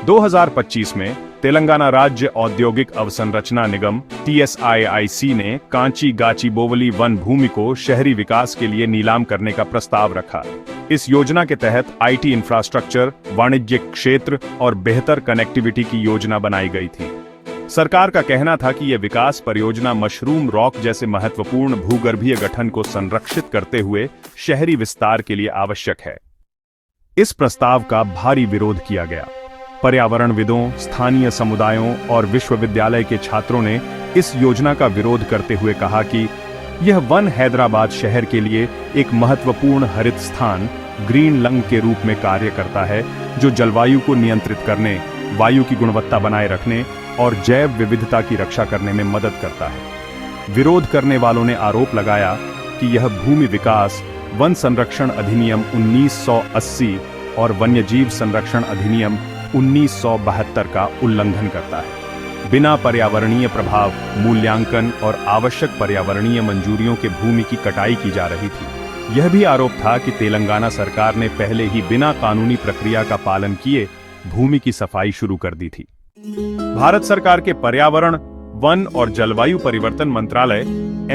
2025 में तेलंगाना राज्य औद्योगिक अवसंरचना निगम TSIIC ने कांची गाचीबोवली वन भूमि को शहरी विकास के लिए नीलाम करने का प्रस्ताव रखा। इस योजना के तहत IT इंफ्रास्ट्रक्चर, वाणिज्यिक क्षेत्र और बेहतर कनेक्टिविटी की योजना बनाई गई थी। सरकार का कहना था कि यह विकास परियोजना मशरूम रॉक जैसे महत्वपूर्ण भूगर्भीय गठन को संरक्षित करते हुए शहरी विस्तार के लिए आवश्यक है। इस प्रस्ताव का भारी विरोध किया गया। पर्यावरणविदों, स्थानीय समुदायों और विश्वविद्यालय के छात्रों ने इस योजना का विरोध करते हुए कहा कि यह वन हैदराबाद शहर के लिए एक महत्वपूर्ण हरित स्थान, ग्रीन लंग के रूप में कार्य करता है, जो जलवायु को नियंत्रित करने, वायु की गुणवत्ता बनाए रखने और जैव विविधता की रक्षा करने में मदद करता है। विरोध करने वालों ने आरोप लगाया कि यह भूमि विकास, वन संरक्षण अधिनियम 1980 और वन्यजीव संरक्षण अधिनियम 1972 का उल्लंघन करता है। बिना पर्यावरणीय प्रभाव मूल्यांकन और आवश्यक पर्यावरणीय मंजूरियों के भूमि की कटाई की जा रही थी। यह भी आरोप था कि तेलंगाना सरकार ने पहले ही बिना कानूनी प्रक्रिया का पालन किए भूमि की सफाई शुरू कर दी थी। भारत सरकार के पर्यावरण, वन और जलवायु परिवर्तन मंत्रालय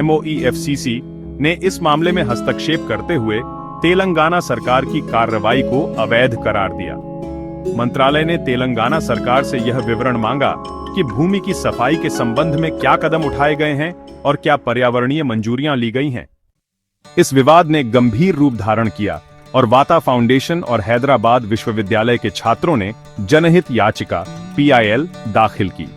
MOEFCC ने इस मामले में हस्तक्षेप करते हुए तेलंगाना सरकार की कार्रवाई को अवैध करार दिया। मंत्रालय ने तेलंगाना सरकार से यह विवरण मांगा कि भूमि की सफाई के संबंध में क्या कदम उठाए गए हैं और क्या पर्यावरणीय मंजूरियां ली गई हैं। इस विवाद ने गंभीर रूप धारण किया और वाता फाउंडेशन और हैदराबाद विश्वविद्यालय के छात्रों ने जनहित याचिका PIL दाखिल की।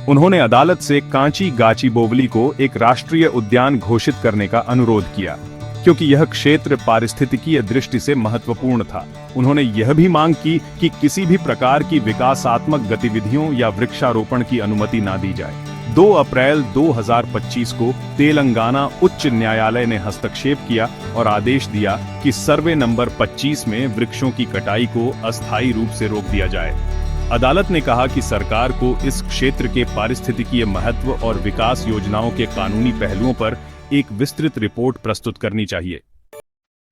उन्होंने अदालत से कांची गाचीबोवली को एक राष्ट्रीय उद्यान घोषित करने का अनुरोध किया, क्योंकि यह क्षेत्र पारिस्थितिकीय दृष्टि से महत्वपूर्ण था। उन्होंने यह भी मांग की कि किसी भी प्रकार की विकासात्मक गतिविधियों या वृक्षारोपण की अनुमति ना दी जाए। 2 अप्रैल 2025 को तेलंगाना उच्च न्यायालय ने हस्तक्षेप किया और आदेश दिया कि सर्वे नंबर 25 में वृक्षों की कटाई को अस्थायी रूप से रोक दिया जाए। अदालत ने कहा कि सरकार को इस क्षेत्र के पारिस्थितिकीय महत्व और विकास योजनाओं के कानूनी पहलुओं पर एक विस्तृत रिपोर्ट प्रस्तुत करनी चाहिए।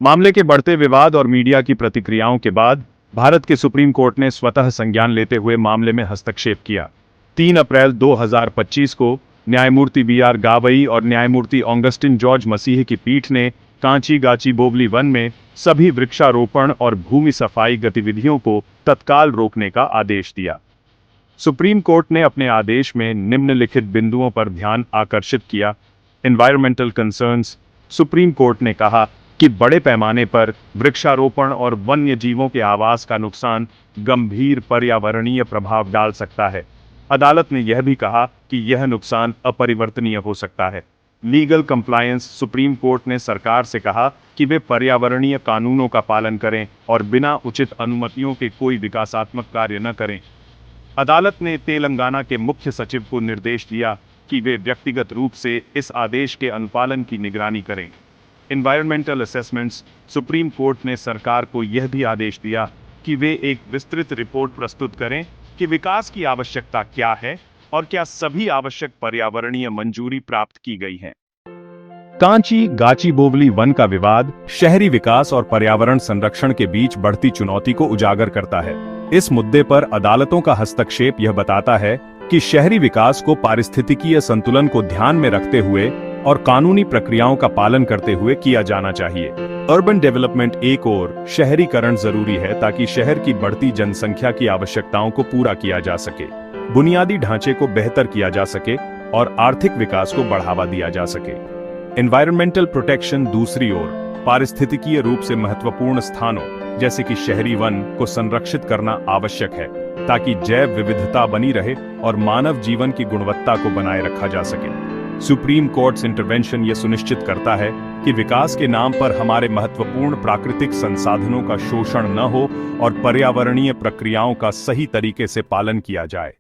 मामले के बढ़ते विवाद और मीडिया की प्रतिक्रियाओं के बाद भारत के सुप्रीम कोर्ट ने स्वतः संज्ञान लेते हुए मामले में हस्तक्षेप किया। 3 अप्रैल 2025 को न्यायमूर्ति BR गावई और न्यायमूर्ति ऑगस्टिन जॉर्ज मसीह की पीठ ने कांची गाचीबोवली वन में सभी वृक्षारोपण और भूमि सफाई गतिविधियों को तत्काल रोकने का आदेश दिया। सुप्रीम कोर्ट ने अपने आदेश में निम्नलिखित बिंदुओं पर ध्यान आकर्षित किया। Environmental concerns. सुप्रीम कोर्ट ने कहा कि बड़े पैमाने पर वृक्षारोपण और वन्य जीवों के आवास का नुकसान गंभीर पर्यावरणीय प्रभाव डाल सकता है। अदालत ने यह भी कहा कि यह नुकसान अपरिवर्तनीय हो सकता है। Legal compliance. सुप्रीम कोर्ट ने सरकार से कहा कि वे पर्यावरणीय कानूनों का पालन करें और बिना उचित अनुमतियों के कोई विकासात्मक कार्य न करें। अदालत ने तेलंगाना के मुख्य सचिव को निर्देश दिया कि वे व्यक्तिगत रूप से इस आदेश के अनुपालन की निगरानी करें। Environmental assessments. सुप्रीम कोर्ट ने सरकार को यह भी आदेश दिया कि वे एक विस्तृत रिपोर्ट प्रस्तुत करें कि विकास की आवश्यकता क्या है और क्या सभी आवश्यक पर्यावरणीय मंजूरी प्राप्त की गई है। कांची गाचीबोवली वन का विवाद शहरी विकास और पर्यावरण संरक्षण के बीच बढ़ती चुनौती को उजागर करता है। इस मुद्दे पर अदालतों का हस्तक्षेप यह बताता है कि शहरी विकास को पारिस्थितिकीय संतुलन को ध्यान में रखते हुए और कानूनी प्रक्रियाओं का पालन करते हुए किया जाना चाहिए। अर्बन डेवलपमेंट एक और शहरीकरण जरूरी है ताकि शहर की बढ़ती जनसंख्या की आवश्यकताओं को पूरा किया जा सके, बुनियादी ढांचे को बेहतर किया जा सके और आर्थिक विकास को बढ़ावा दिया जा सके। एनवायरमेंटल प्रोटेक्शन दूसरी ओर पारिस्थितिकीय रूप से महत्वपूर्ण स्थानों जैसे कि शहरी वन को संरक्षित करना आवश्यक है ताकि जैव विविधता बनी रहे और मानव जीवन की गुणवत्ता को बनाए रखा जा सके। सुप्रीम कोर्ट्स इंटरवेंशन यह सुनिश्चित करता है कि विकास के नाम पर हमारे महत्वपूर्ण प्राकृतिक संसाधनों का शोषण न हो और पर्यावरणीय प्रक्रियाओं का सही तरीके से पालन किया जाए।